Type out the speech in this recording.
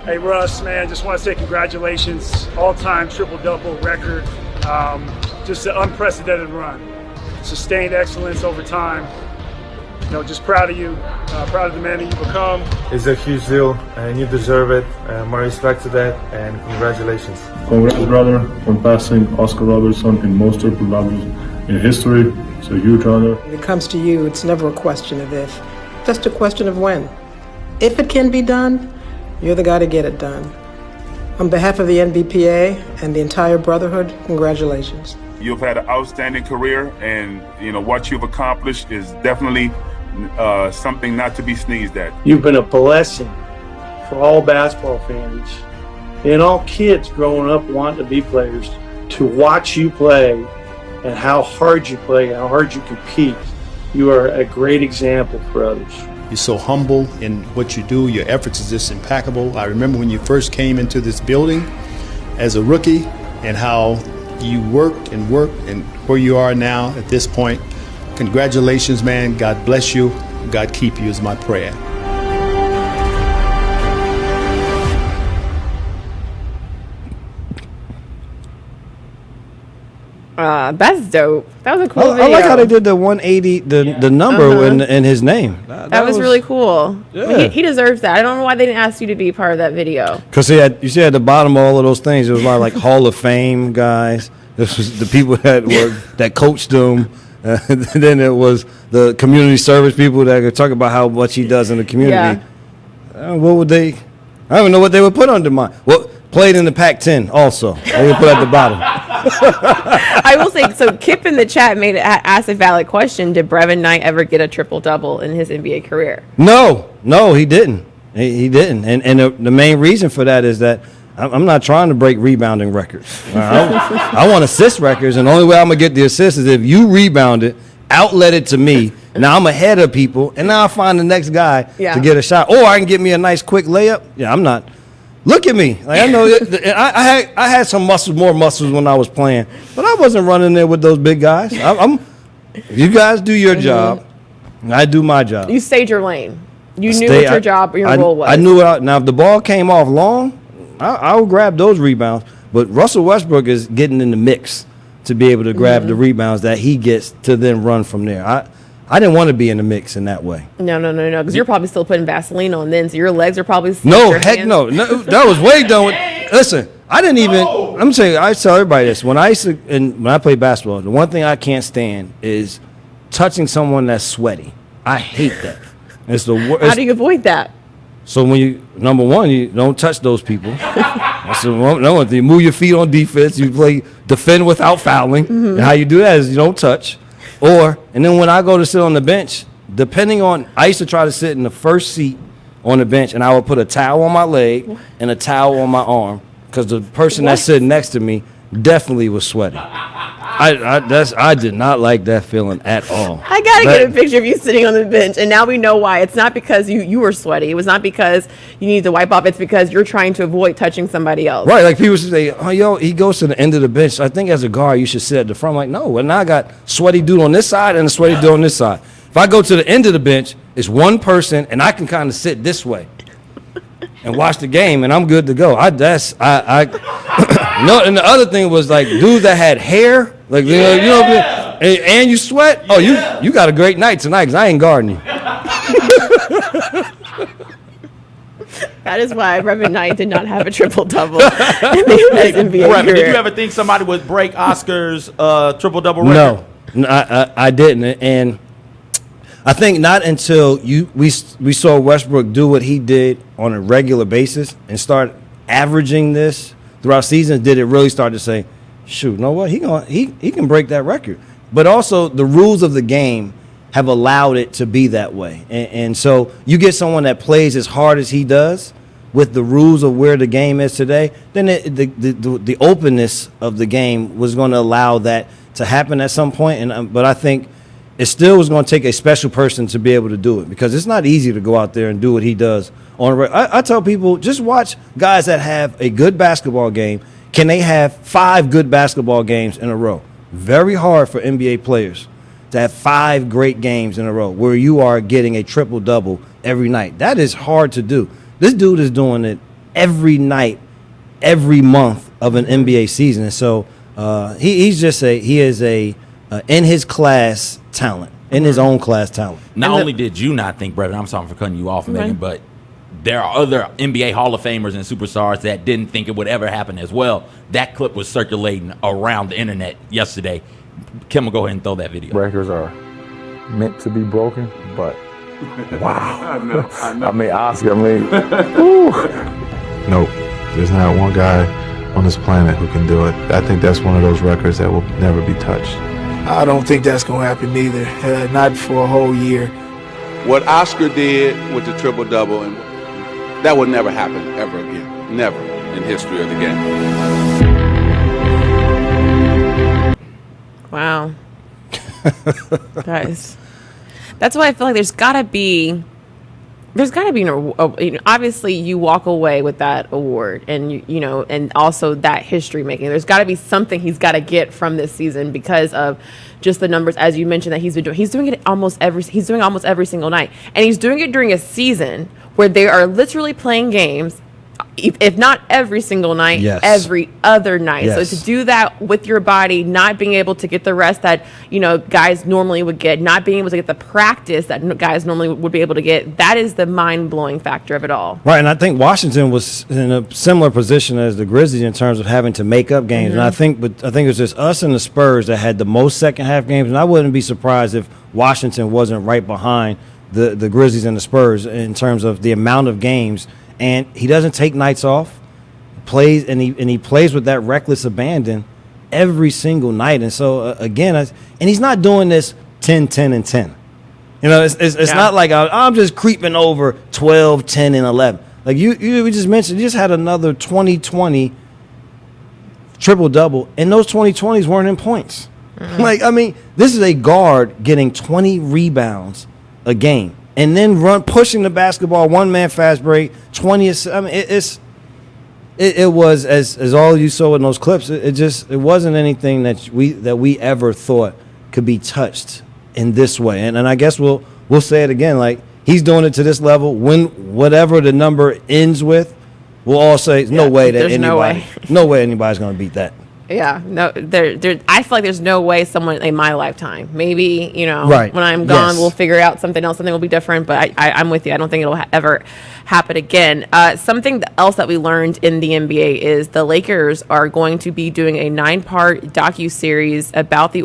Hey, Russ, man, just want to say congratulations. All-time triple-double record. Just an unprecedented run. Sustained excellence over time. Just proud of you, proud of the man that you become. It's a huge deal, and you deserve it. My respect to that, and congratulations. Congrats, brother, on passing Oscar Robertson in most triple doubles in history. It's a huge honor. When it comes to you, it's never a question of if, just a question of when. If it can be done, you're the guy to get it done. On behalf of the NBPA and the entire Brotherhood, congratulations. You've had an outstanding career, and what you've accomplished is definitely something not to be sneezed at. You've been a blessing for all basketball fans and all kids growing up wanting to be players to watch you play and how hard you play and how hard you compete. You are a great example for others. You're so humble in what you do. Your efforts is just impeccable. I remember when you first came into this building as a rookie and how you worked and where you are now at this point. Congratulations, man. God bless you. God keep you is my prayer. That's dope. That was a cool video. I like how they did the 180, the number in his name. That was really cool. Yeah. He deserves that. I don't know why they didn't ask you to be part of that video. Because you see at the bottom of all of those things, it was a lot of like Hall of Fame guys. This was the people that coached him. And then it was the community service people that could talk about how much he does in the community. Yeah. What would they? I don't even know what they would put under mine. Well, played in the Pac-10 also. They would put at the bottom. I will say, so Kip in the chat asked a valid question. Did Brevin Knight ever get a triple-double in his NBA career? No, he didn't. He didn't. And the main reason for that is that I'm not trying to break rebounding records. I want assist records, and the only way I'm going to get the assist is if you rebound it, outlet it to me. Now I'm ahead of people, and now I find the next guy to get a shot. Or I can get me a nice quick layup. Yeah, I'm not. Look at me. Like, I know I had some more muscles when I was playing, but I wasn't running there with those big guys. You guys do your job, and I do my job. You stayed your lane. You knew what your job or your role was. I knew it. Now, if the ball came off long, I would grab those rebounds. But Russell Westbrook is getting in the mix to be able to grab the rebounds that he gets to then run from there. I didn't want to be in the mix in that way. No, because you're probably still putting Vaseline on then, so your legs are probably still No, that was way done with. Listen, I didn't even. I'm saying I tell everybody this when I play basketball. The one thing I can't stand is touching someone that's sweaty. I hate that. It's the worst. How do you avoid that? So when number one, you don't touch those people. That's the one thing. You move your feet on defense. You defend without fouling. And how you do that is you don't touch. And then when I go to sit on the bench, I used to try to sit in the first seat on the bench, and I would put a towel on my leg and a towel on my arm because the person that's sitting next to me definitely was sweating. I did not like that feeling at all. I gotta get a picture of you sitting on the bench, and now we know why. It's not because you were sweaty. It was not because you needed to wipe off. It's because you're trying to avoid touching somebody else. Right, like people say, he goes to the end of the bench. I think as a guard, you should sit at the front. I'm like, no, and now I got sweaty dude on this side and a sweaty dude on this side. If I go to the end of the bench, it's one person, and I can kind of sit this way and watch the game, and I'm good to go. And the other thing was like dudes that had hair, like and you sweat. Oh, you got a great night tonight because I ain't guarding you. That is why Brevin Knight did not have a triple-double in his NBA career. Did you ever think somebody would break Oscar's triple-double record? No, I didn't, and I think not until we saw Westbrook do what he did on a regular basis and start averaging this throughout seasons did it really start to say, shoot, you know what, he can break that record. But also the rules of the game have allowed it to be that way. And so you get someone that plays as hard as he does with the rules of where the game is today, then the openness of the game was going to allow that to happen at some point. But I think it still was going to take a special person to be able to do it because it's not easy to go out there and do what he does. I tell people, just watch guys that have a good basketball game. Can they have 5 good basketball games in a row? Very hard for NBA players to have 5 great games in a row where you are getting a triple-double every night. That is hard to do. This dude is doing it every night, every month of an NBA season. And so he's just he is a in his class talent, in his own class talent. Not only did you not think, Brevin, I'm sorry for cutting you off, Megan, but there are other NBA Hall of Famers and superstars that didn't think it would ever happen as well. That clip was circulating around the internet yesterday. Kim will go ahead and throw that video. Records are meant to be broken, but wow. I mean, Oscar, woo. Nope. There's not one guy on this planet who can do it. I think that's one of those records that will never be touched. I don't think that's going to happen either, not for a whole year. What Oscar did with the triple-double, and that will never happen ever again. Never in history of the game. Wow. Guys. That's why I feel like there's got to be obviously you walk away with that award and you know, and also that history making. There's got to be something he's got to get from this season because of just the numbers, as you mentioned, that he's been doing. He's doing almost every single night, and he's doing it during a season where they are literally playing games, if not every single night, every other night. So to do that with your body, not being able to get the rest that, you know, guys normally would get, not being able to get the practice that guys normally would be able to get, that is the mind-blowing factor of it all. Right, and I think Washington was in a similar position as the Grizzlies in terms of having to make up games. And I think it was just us and the Spurs that had the most second-half games, and I wouldn't be surprised if Washington wasn't right behind the Grizzlies and the Spurs in terms of the amount of games. And he doesn't take nights off. He plays with that reckless abandon every single night. And so again, and he's not doing this 10, 10, and 10. You know, it's not like I'm just creeping over 12, 10, and 11. Like we just mentioned, you just had another 20-20 triple-double, and those 20-20s weren't in points. Like, I mean, this is a guard getting 20 rebounds a game. And then pushing the basketball, one-man fast break, 20. I mean, it was as all you saw in those clips. It wasn't anything that we ever thought could be touched in this way. And I guess we'll say it again. Like, he's doing it to this level. When whatever the number ends with, we'll all say no way anybody's going to beat that. Yeah, no, I feel like there's no way someone in my lifetime, maybe, you know, when I'm gone, we'll figure out something else, something will be different, but I'm with you. I don't think it'll ever happen again. Something else that we learned in the NBA is the Lakers are going to be doing a 9-part docuseries about the